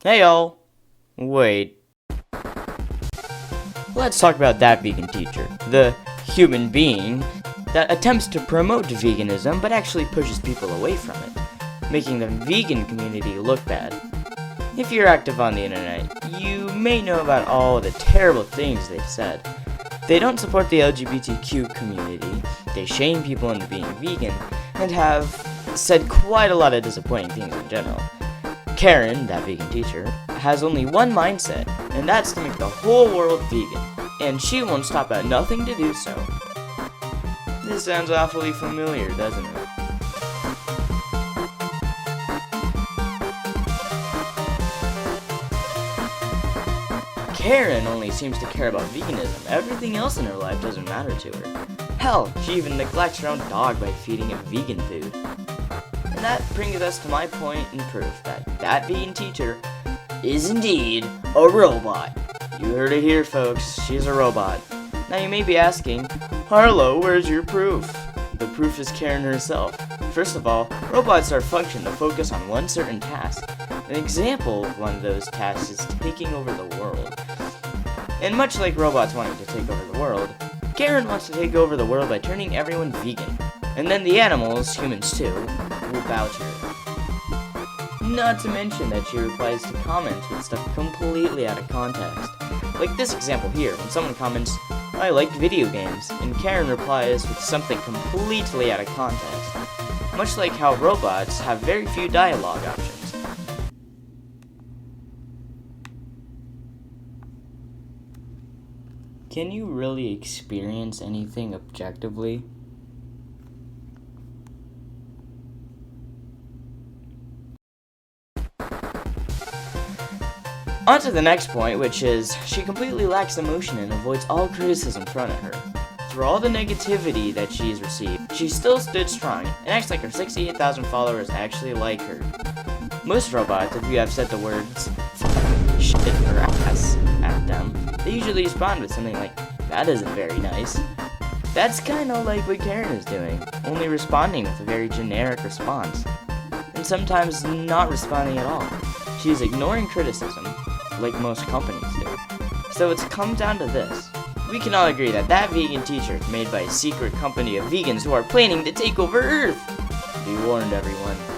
Hey y'all! Wait. Let's talk about that vegan teacher. The human being that attempts to promote veganism but actually pushes people away from it, making the vegan community look bad. If you're active on the internet, you may know about all the terrible things they've said. They don't support the LGBTQ community, they shame people into being vegan, and have said quite a lot of disappointing things in general. Karen, that vegan teacher, has only one mindset, and that's to make the whole world vegan, and she won't stop at nothing to do so. This sounds awfully familiar, doesn't it? Karen only seems to care about veganism. Everything else in her life doesn't matter to her. Hell, she even neglects her own dog by feeding it vegan food. And that brings us to my point and proof that vegan teacher is indeed a robot. You heard it here, folks. She's a robot. Now you may be asking, Harlow, where's your proof? The proof is Karen herself. First of all, robots are functioned to focus on one certain task. An example of one of those tasks is taking over the world. And much like robots wanting to take over the world, Karen wants to take over the world by turning everyone vegan. And then the animals, humans too, will bow to her. Not to mention that she replies to comments with stuff completely out of context. Like this example here, when someone comments, I like video games, and Karen replies with something completely out of context. Much like how robots have very few dialogue options. Can you really experience anything objectively? On to the next point, which is, she completely lacks emotion and avoids all criticism thrown at her. Through all the negativity that she's received, she still stood strong and acts like her 68,000 followers actually like her. Most robots, if you have said the words shit or ass at them, they usually respond with something like, that isn't very nice. That's kinda like what Karen is doing, only responding with a very generic response. And sometimes not responding at all. She is ignoring criticism, like most companies do. So it's come down to this. We can all agree that vegan teacher is made by a secret company of vegans who are planning to take over Earth. Be warned, everyone.